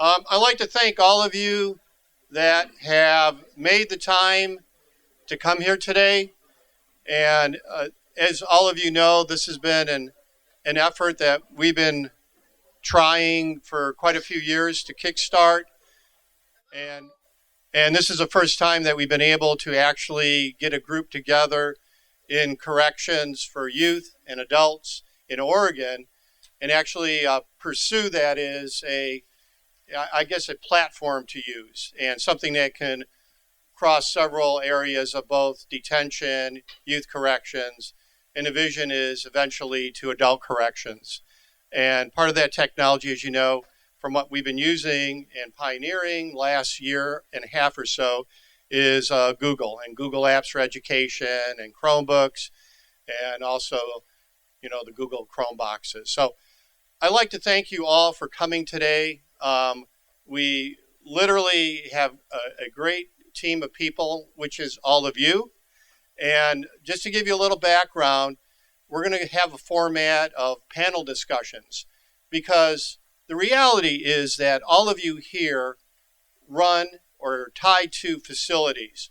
I'd like to thank all of you that have made the time to come here today. And as all of you know, this has been an effort that we've been trying for quite a few years to kickstart. And, and this is the first time that we've been able to actually get a group together in corrections for youth and adults in Oregon and actually pursue that as I guess, a platform to use and something that can cross several areas of both detention, youth corrections, and the vision is eventually to adult corrections. And part of that technology, as you know, from what we've been using and pioneering last year and a half or so, is Google and Google Apps for Education and Chromebooks, and also, the Google Chrome boxes. So I'd like to thank you all for coming today. We literally have a great team of people, which is all of you. And just to give you a little background, we're going to have a format of panel discussions because the reality is that all of you here run or are tied to facilities,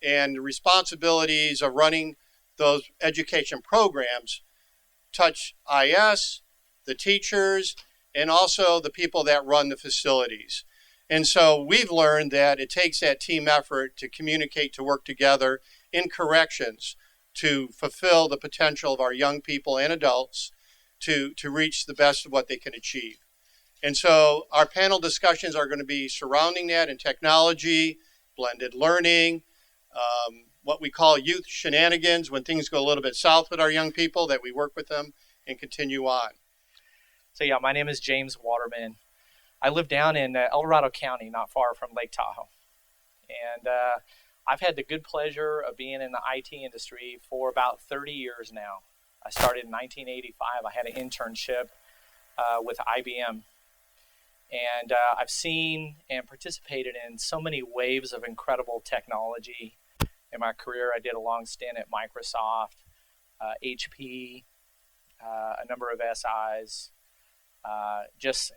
and the responsibilities of running those education programs touch IS, the teachers, and also the people that run the facilities. And so we've learned that it takes that team effort to communicate, to work together in corrections to fulfill the potential of our young people and adults to reach the best of what they can achieve. And so our panel discussions are going to be surrounding that in technology, blended learning, what we call youth shenanigans, when things go a little bit south with our young people, that we work with them and continue on. So yeah, my name is James Waterman. I live down in El Dorado County, not far from Lake Tahoe. And I've had the good pleasure of being in the IT industry for about 30 years now. I started in 1985. I had an internship with IBM. And I've seen and participated in so many waves of incredible technology. In my career, I did a long stint at Microsoft, HP, a number of SIs.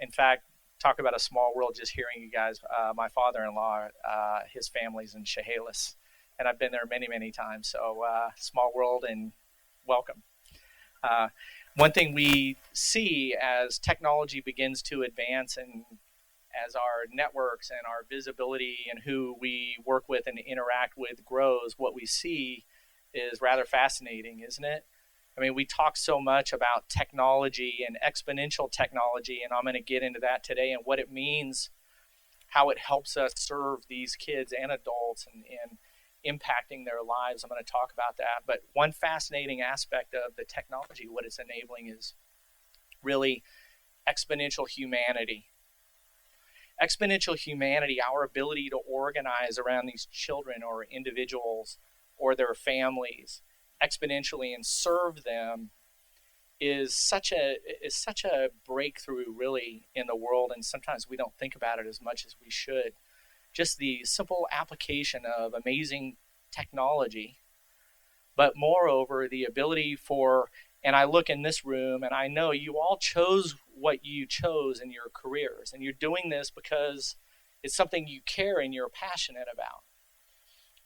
In fact, talk about a small world, just hearing you guys. My father-in-law, his family's in Chehalis, and I've been there many, many times. So small world and welcome. One thing we see as technology begins to advance and as our networks and our visibility and who we work with and interact with grows, what we see is rather fascinating, isn't it? I mean, we talk so much about technology and exponential technology, and I'm going to get into that today and what it means, how it helps us serve these kids and adults and impacting their lives. I'm going to talk about that. But one fascinating aspect of the technology, what it's enabling, is really exponential humanity. Exponential humanity, our ability to organize around these children or individuals or their families exponentially and serve them, is such a breakthrough really in the world, and sometimes we don't think about it as much as we should. Just the simple application of amazing technology, but moreover the ability for, and I look in this room and I know you all chose what you chose in your careers, and you're doing this because it's something you care and you're passionate about.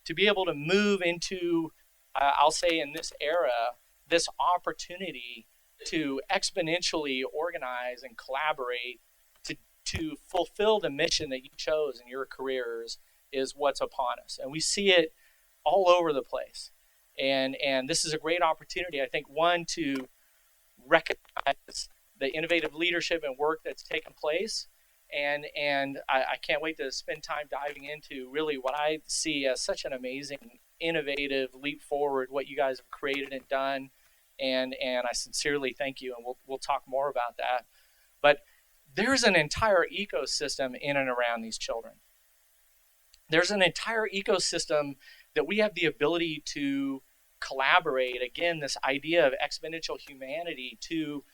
To be able to move into, I'll say in this era, this opportunity to exponentially organize and collaborate to fulfill the mission that you chose in your careers is what's upon us. And we see it all over the place. And this is a great opportunity, I think, one, to recognize the innovative leadership and work that's taken place. And I can't wait to spend time diving into really what I see as such an amazing, innovative leap forward, what you guys have created and done. And I sincerely thank you, and we'll talk more about that. But there's an entire ecosystem in and around these children. There's an entire ecosystem that we have the ability to collaborate. Again, this idea of exponential humanity to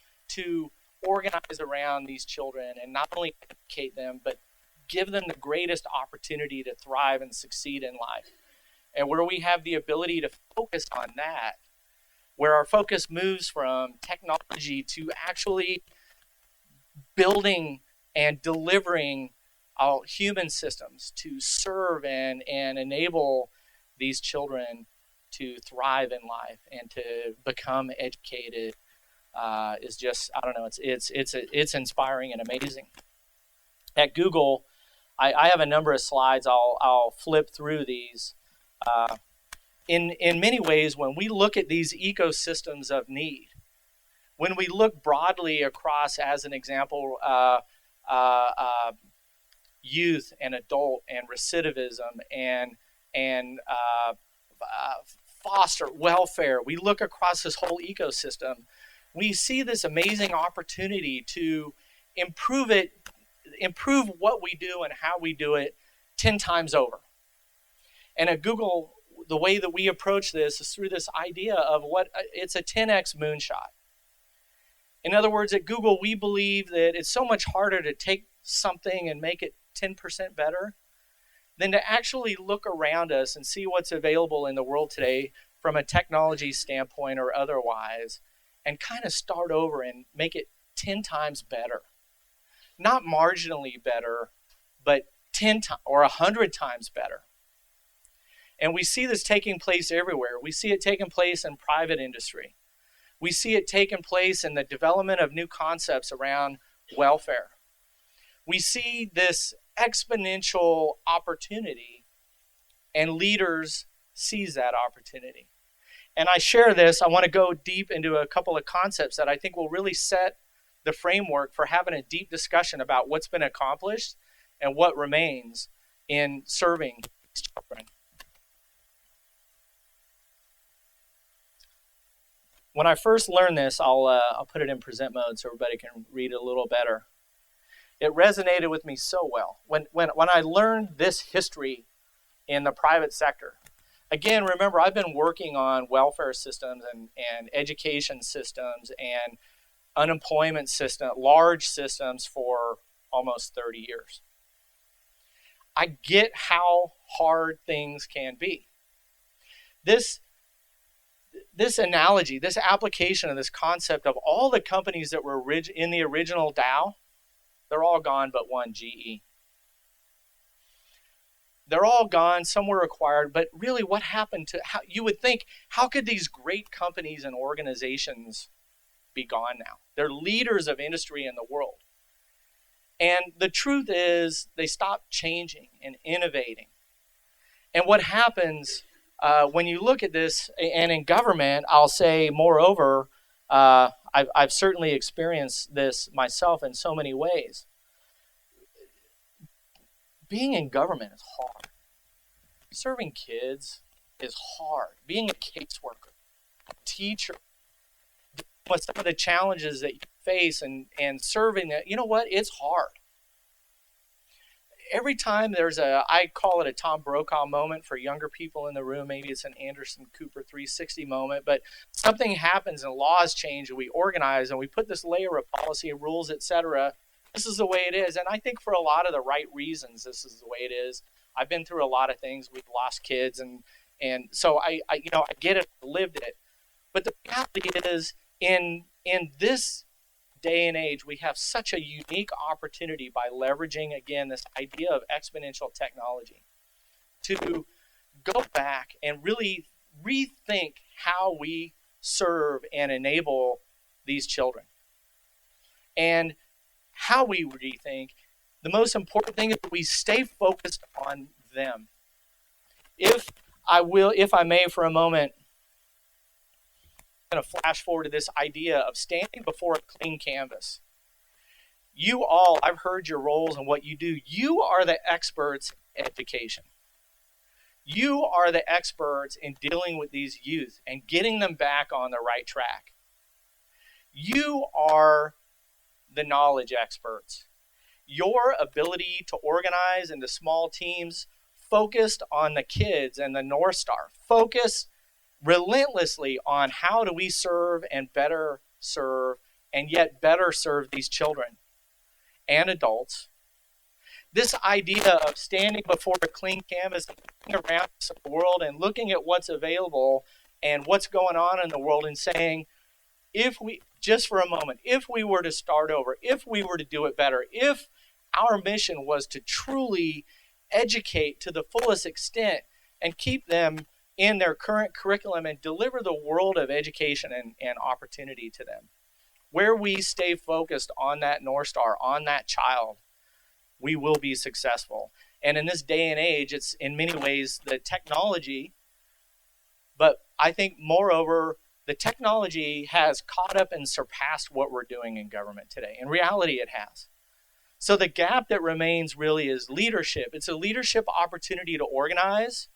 organize around these children and not only educate them, but give them the greatest opportunity to thrive and succeed in life. And where we have the ability to focus on that, where our focus moves from technology to actually building and delivering human systems to serve and enable these children to thrive in life and to become educated is just, I don't know, it's inspiring and amazing. At Google, I have a number of slides. I'll flip through these. In many ways, when we look at these ecosystems of need, when we look broadly across, as an example, youth and adult and recidivism and foster welfare, we look across this whole ecosystem. We see this amazing opportunity to improve what we do and how we do it 10 times over. And at Google, the way that we approach this is through this idea of it's a 10x moonshot. In other words, at Google, we believe that it's so much harder to take something and make it 10% better than to actually look around us and see what's available in the world today from a technology standpoint or otherwise, and kind of start over and make it 10 times better. Not marginally better, but 10 or 100 times better. And we see this taking place everywhere. We see it taking place in private industry. We see it taking place in the development of new concepts around welfare. We see this exponential opportunity, and leaders seize that opportunity. And I share this. I want to go deep into a couple of concepts that I think will really set the framework for having a deep discussion about what's been accomplished and what remains in serving these children. When I first learned this, I'll put it in present mode so everybody can read it a little better. It resonated with me so well. When I learned this history in the private sector, again, remember, I've been working on welfare systems and education systems and unemployment system, large systems for almost 30 years. I get how hard things can be. This analogy, this application of this concept of all the companies that were in the original Dow, they're all gone but one, GE. They're all gone, some were acquired, but really what happened to, you would think, how could these great companies and organizations be gone now? They're leaders of industry in the world. And the truth is, they stopped changing and innovating. And what happens when you look at this, and in government, I'll say, moreover, I've certainly experienced this myself in so many ways. Being in government is hard. Serving kids is hard. Being a caseworker, a teacher, with some of the challenges that you face and serving that, you know what? It's hard. Every time there's I call it a Tom Brokaw moment for younger people in the room. Maybe it's an Anderson Cooper 360 moment, but something happens and laws change and we organize and we put this layer of policy and rules, etc. This is the way it is. And I think for a lot of the right reasons, this is the way it is. I've been through a lot of things. We've lost kids. And so I get it, I lived it. But the reality is in this day and age, we have such a unique opportunity by leveraging, again, this idea of exponential technology to go back and really rethink how we serve and enable these children. And how we rethink, the most important thing is that we stay focused on them. If I may for a moment, I'm going to flash forward to this idea of standing before a clean canvas. You all, I've heard your roles and what you do. You are the experts in education. You are the experts in dealing with these youth and getting them back on the right track. You are the knowledge experts. Your ability to organize into small teams focused on the kids and the North Star. Focus relentlessly on how do we serve and better serve and yet better serve these children and adults. This idea of standing before a clean canvas and looking around the world and looking at what's available and what's going on in the world and saying, if we, just for a moment, if we were to start over, if we were to do it better, if Our mission was to truly educate to the fullest extent and keep them in their current curriculum and deliver the world of education and opportunity to them. Where we stay focused on that North Star, on that child, we will be successful. And in this day and age, it's in many ways the technology, but I think moreover, the technology has caught up and surpassed what we're doing in government today. In reality, it has. So the gap that remains really is leadership. It's a leadership opportunity to organize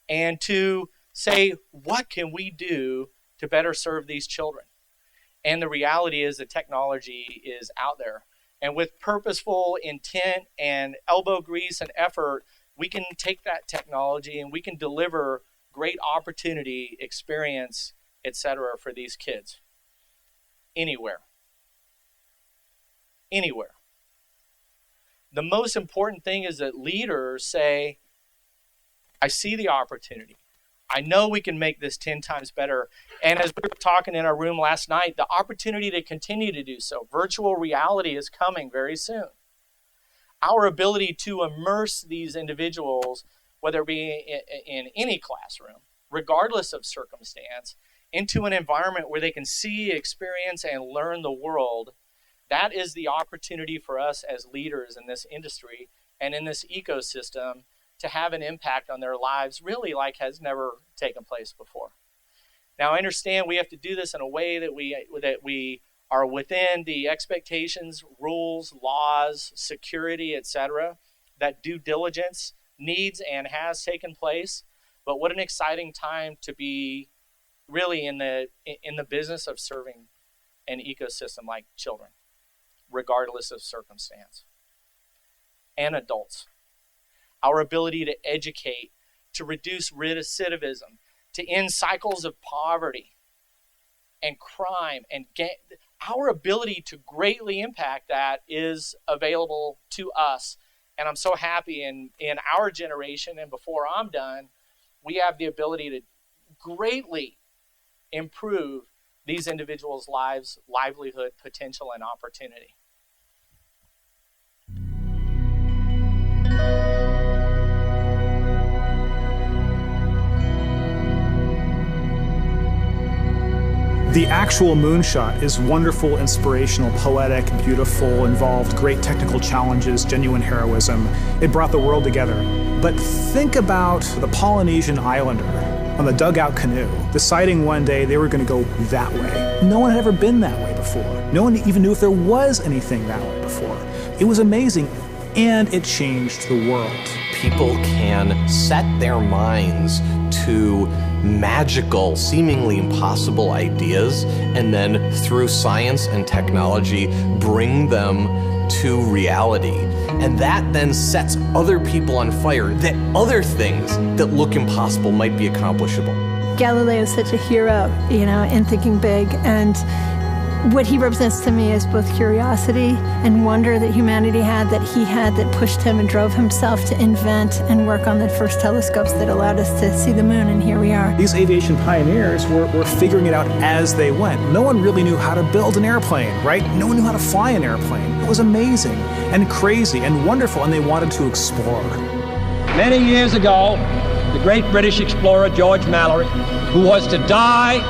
and to say, what can we do to better serve these children? And the reality is the technology is out there. And with purposeful intent and elbow grease and effort, we can take that technology and we can deliver great opportunity, experience, etc. for these kids. Anywhere. Anywhere. The most important thing is that leaders say, I see the opportunity. I know we can make this 10 times better. And as we were talking in our room last night, the opportunity to continue to do so. Virtual reality is coming very soon. Our ability to immerse these individuals, whether it be in any classroom, regardless of circumstance, into an environment where they can see, experience, and learn the world, that is the opportunity for us as leaders in this industry and in this ecosystem to have an impact on their lives really like has never taken place before. Now, I understand we have to do this in a way that we are within the expectations, rules, laws, security, etc., that due diligence needs and has taken place. But what an exciting time to be really in the business of serving an ecosystem like children, regardless of circumstance, and adults. Our ability to educate, to reduce recidivism, to end cycles of poverty and crime, and our ability to greatly impact that is available to us. And I'm so happy in our generation, and before I'm done, we have the ability to greatly improve these individuals' lives, livelihood, potential, and opportunity. The actual Moonshot is wonderful, inspirational, poetic, beautiful, involved great technical challenges, genuine heroism. It brought the world together. But think about the Polynesian islander on the dugout canoe, deciding one day they were going to go that way. No one had ever been that way before. No one even knew if there was anything that way before. It was amazing, and it changed the world. People can set their minds to magical, seemingly impossible ideas, and then through science and technology, bring them to reality. And that then sets other people on fire, that other things that look impossible might be accomplishable. Galileo is such a hero, in thinking big, and what he represents to me is both curiosity and wonder that humanity had, that pushed him and drove himself to invent and work on the first telescopes that allowed us to see the moon, and here we are. These aviation pioneers were figuring it out as they went. No one really knew how to build an airplane, right? No one knew how to fly an airplane. It was amazing and crazy and wonderful, and they wanted to explore. Many years ago, the great British explorer George Mallory, who was to die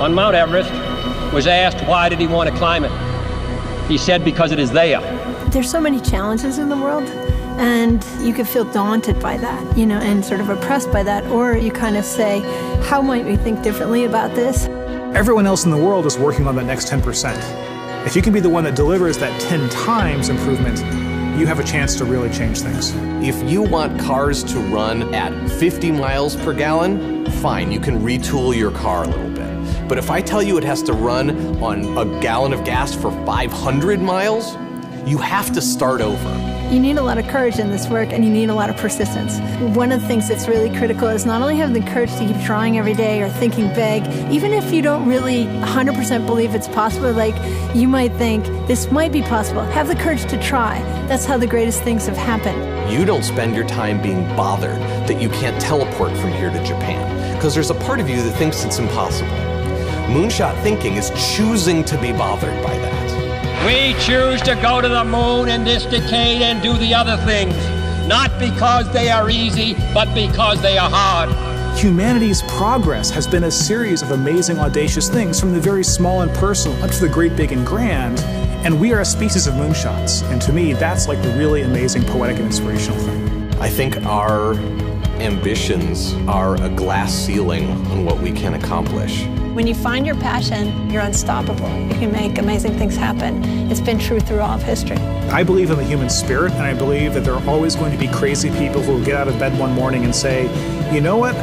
on Mount Everest, was asked why did he want to climb it. He said, because it is there. There's so many challenges in the world, and you could feel daunted by that, and sort of oppressed by that, or you kind of say, how might we think differently about this? Everyone else in the world is working on that next 10%. If you can be the one that delivers that 10 times improvement, you have a chance to really change things. If you want cars to run at 50 miles per gallon, fine, you can retool your car a little bit. But if I tell you it has to run on a gallon of gas for 500 miles, you have to start over. You need a lot of courage in this work, and you need a lot of persistence. One of the things that's really critical is not only having the courage to keep trying every day or thinking big, even if you don't really 100% believe it's possible, like you might think this might be possible, have the courage to try. That's how the greatest things have happened. You don't spend your time being bothered that you can't teleport from here to Japan, because there's a part of you that thinks it's impossible. Moonshot thinking is choosing to be bothered by that. We choose to go to the moon in this decade and do the other things, not because they are easy, but because they are hard. Humanity's progress has been a series of amazing, audacious things, from the very small and personal up to the great, big, and grand. And we are a species of moonshots. And to me, that's like the really amazing, poetic, and inspirational thing. I think our ambitions are a glass ceiling on what we can accomplish. When you find your passion, you're unstoppable. You can make amazing things happen. It's been true through all of history. I believe in the human spirit, and I believe that there are always going to be crazy people who will get out of bed one morning and say, you know what?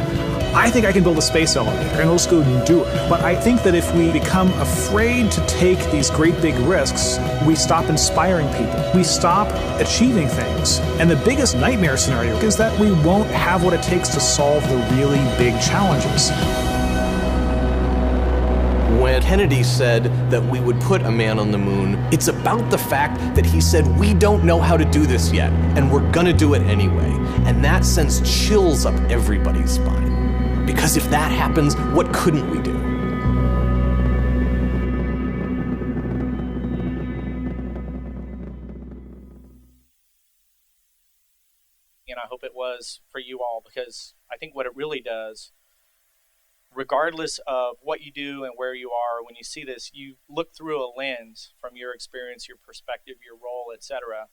I think I can build a space elevator, and let's go and do it. But I think that if we become afraid to take these great big risks, we stop inspiring people. We stop achieving things. And the biggest nightmare scenario is that we won't have what it takes to solve the really big challenges. When Kennedy said that we would put a man on the moon, it's about the fact that he said, we don't know how to do this yet, and we're gonna do it anyway. And that sends chills up everybody's spine. Because if that happens, what couldn't we do? And I hope it was for you all, because I think what it really does, regardless of what you do and where you are, when you see this, you look through a lens from your experience, your perspective, your role, etc.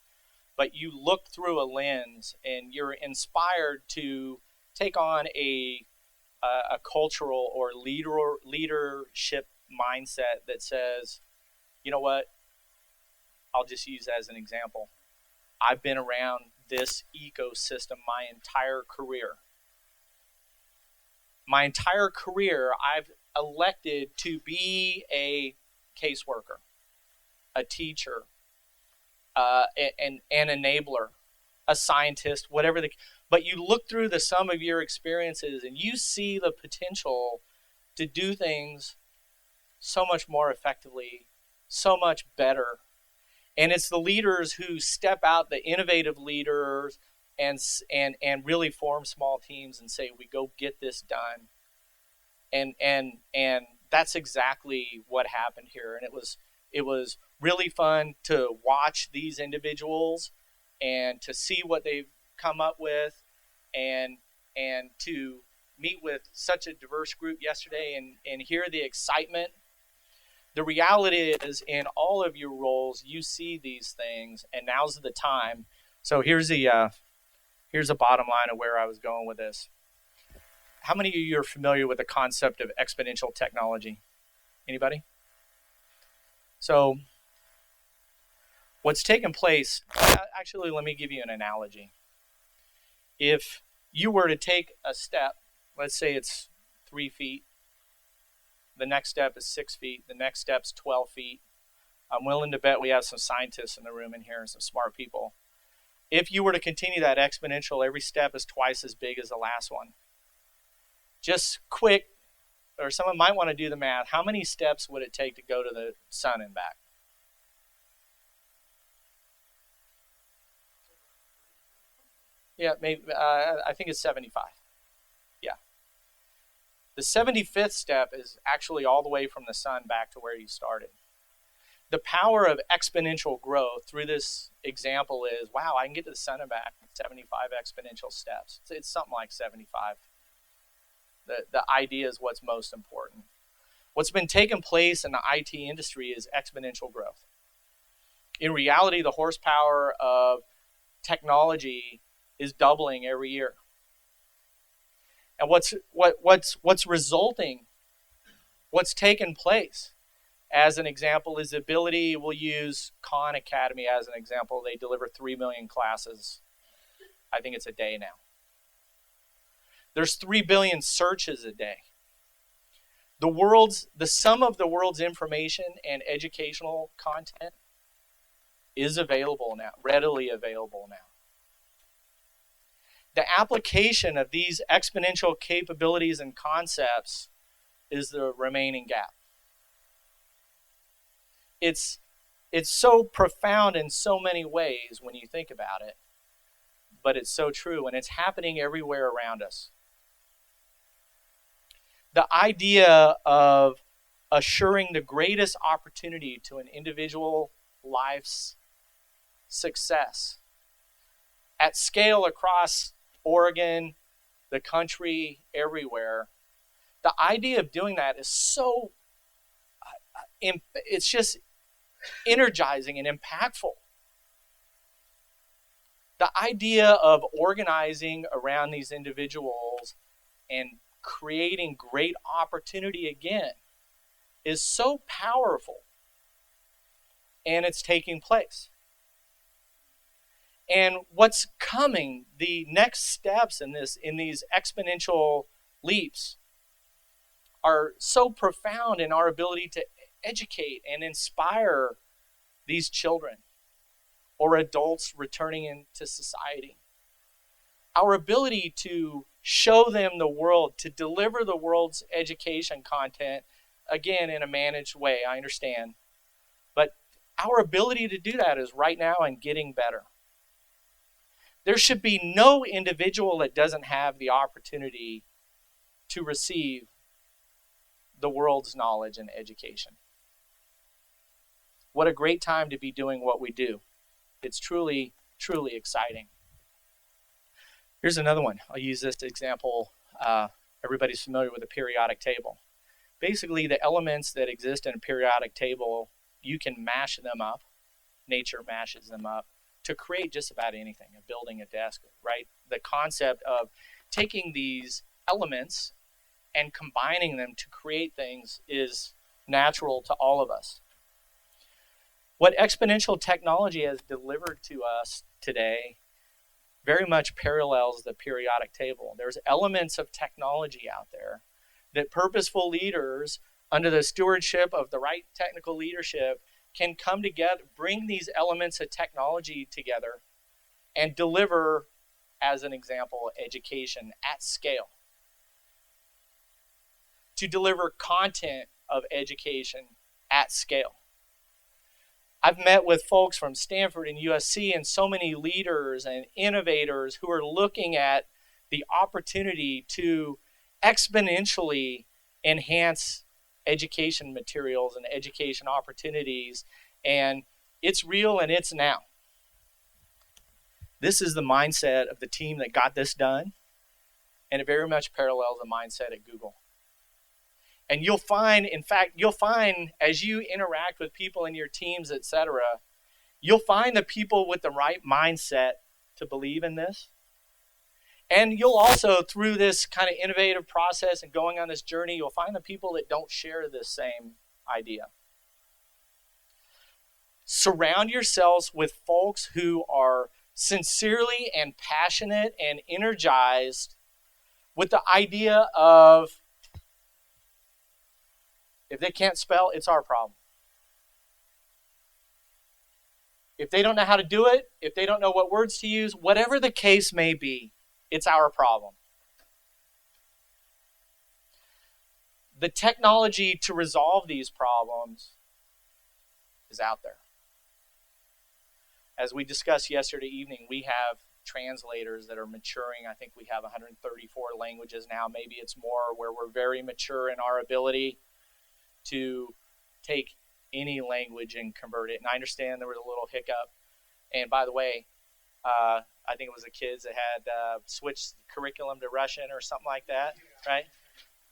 But you look through a lens and you're inspired to take on a cultural or leadership mindset that says, you know what, I'll just use as an example. I've been around this ecosystem my entire career. My entire career, I've elected to be a caseworker, a teacher, an enabler, a scientist, whatever but you look through the sum of your experiences and you see the potential to do things so much more effectively, so much better. And it's the leaders who step out, the innovative leaders, and really form small teams and say, we go get this done. And that's exactly what happened here. And it was really fun to watch these individuals and to see what they've come up with, and to meet with such a diverse group yesterday and hear the excitement. The reality is, in all of your roles, you see these things, and now's the time. So here's a bottom line of where I was going with this. How many of you are familiar with the concept of exponential technology? Anybody? So what's taken place, actually, let me give you an analogy. If you were to take a step, let's say it's 3 feet, the next step is 6 feet, the next step's 12 feet. I'm willing to bet we have some scientists in the room in here and some smart people. If you were to continue that exponential, every step is twice as big as the last one. Just quick, or someone might want to do the math, how many steps would it take to go to the sun and back? Yeah, maybe. I think it's 75. Yeah. The 75th step is actually all the way from the sun back to where you started. The power of exponential growth through this example is, wow, I can get to the sun and back in 75 exponential steps. It's something like 75. The idea is what's most important. What's been taking place in the IT industry is exponential growth. In reality, the horsepower of technology is doubling every year. And what's resulting, what's taken place, as an example, is the ability, we'll use Khan Academy as an example. They deliver 3 million classes. I think it's a day now. There's 3 billion searches a day. The sum of the world's information and educational content is available now, readily available now. The application of these exponential capabilities and concepts is the remaining gap. It's so profound in so many ways when you think about it, but it's so true, and it's happening everywhere around us. The idea of assuring the greatest opportunity to an individual life's success at scale across Oregon, the country, everywhere. The idea of doing that is so, it's just energizing and impactful. The idea of organizing around these individuals and creating great opportunity again is so powerful, and it's taking place. And what's coming, the next steps in these exponential leaps are so profound in our ability to educate and inspire these children or adults returning into society. Our ability to show them the world, to deliver the world's education content, again, in a managed way, I understand. But our ability to do that is right now and getting better. There should be no individual that doesn't have the opportunity to receive the world's knowledge and education. What a great time to be doing what we do. It's truly, truly exciting. Here's another one. I'll use this example. Everybody's familiar with a periodic table. Basically, the elements that exist in a periodic table, you can mash them up. Nature mashes them up to create just about anything, a building, a desk, right? The concept of taking these elements and combining them to create things is natural to all of us. What exponential technology has delivered to us today very much parallels the periodic table. There's elements of technology out there that purposeful leaders, under the stewardship of the right technical leadership, can come together, bring these elements of technology together, and deliver, as an example, education at scale. To deliver content of education at scale. I've met with folks from Stanford and USC and so many leaders and innovators who are looking at the opportunity to exponentially enhance education materials and education opportunities, and it's real and it's now. This is the mindset of the team that got this done, and it very much parallels the mindset at Google. And you'll find, in fact, as you interact with people in your teams, etc., you'll find the people with the right mindset to believe in this. And you'll also, through this kind of innovative process and going on this journey, you'll find the people that don't share this same idea. Surround yourselves with folks who are sincerely and passionate and energized with the idea of, if they can't spell, it's our problem. If they don't know how to do it, if they don't know what words to use, whatever the case may be, it's our problem. The technology to resolve these problems is out there. As we discussed yesterday evening, we have translators that are maturing. I think we have 134 languages now. Maybe it's more, where we're very mature in our ability to take any language and convert it. And I understand there was a little hiccup. And by the way, I think it was the kids that had switched curriculum to Russian or something like that, right?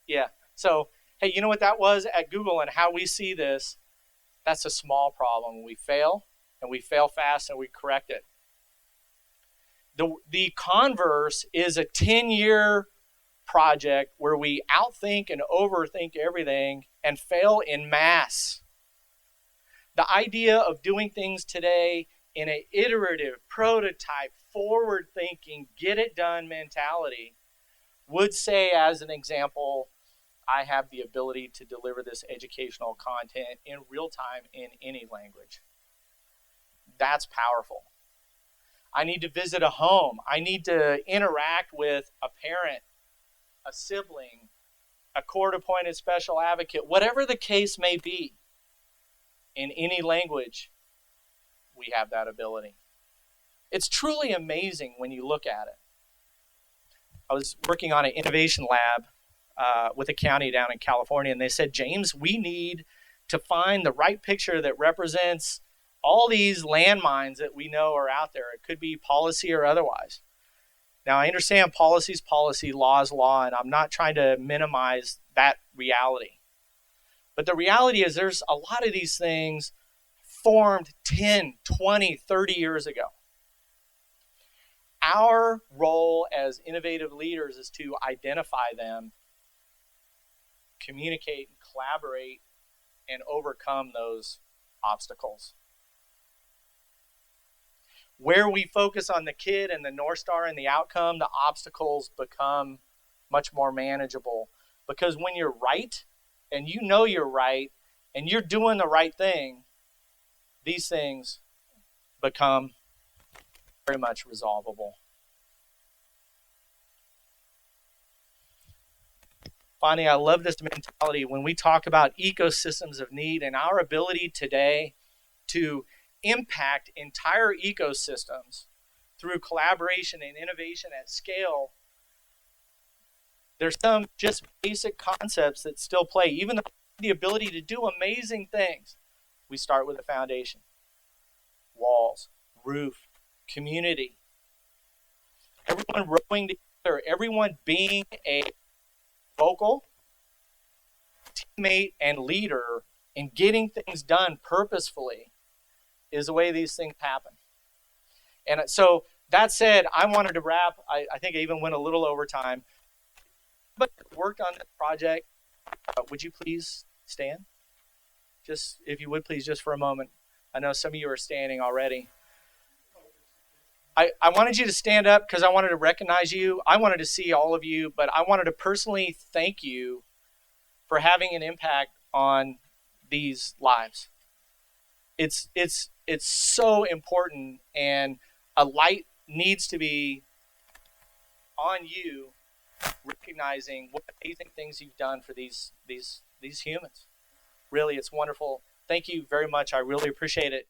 Yeah. So, hey, you know what that was at Google and how we see this? That's a small problem. We fail, and we fail fast, and we correct it. The converse is a 10-year project where we outthink and overthink everything and fail in mass. The idea of doing things today in an iterative, prototype, forward-thinking, get-it-done mentality would say, as an example, I have the ability to deliver this educational content in real time in any language. That's powerful. I need to visit a home. I need to interact with a parent, a sibling, a court-appointed special advocate, whatever the case may be. In any language, we have that ability. It's truly amazing when you look at it. I was working on an innovation lab with a county down in California, and they said, James, we need to find the right picture that represents all these landmines that we know are out there. It could be policy or otherwise. Now, I understand policy is policy, law is law, and I'm not trying to minimize that reality. But the reality is there's a lot of these things formed 10, 20, 30 years ago. Our role as innovative leaders is to identify them, communicate, and collaborate, and overcome those obstacles. Where we focus on the kid and the North Star and the outcome, the obstacles become much more manageable. Because when you're right, and you know you're right, and you're doing the right thing, these things become very much resolvable. Finally, I love this mentality when we talk about ecosystems of need and our ability today to impact entire ecosystems through collaboration and innovation at scale. There's some just basic concepts that still play. Even though the ability to do amazing things, we start with a foundation. Walls, roof, community. Everyone rowing together, everyone being a vocal teammate and leader in getting things done purposefully is the way these things happen. And so that said, I wanted to wrap. I think I even went a little over time. But worked on this project. Would you please stand? Just, if you would please, just for a moment. I know some of you are standing already. I wanted you to stand up because I wanted to recognize you. I wanted to see all of you, but I wanted to personally thank you for having an impact on these lives. It's so important, and a light needs to be on you, recognizing what amazing things you've done for these humans. Really, it's wonderful. Thank you very much. I really appreciate it.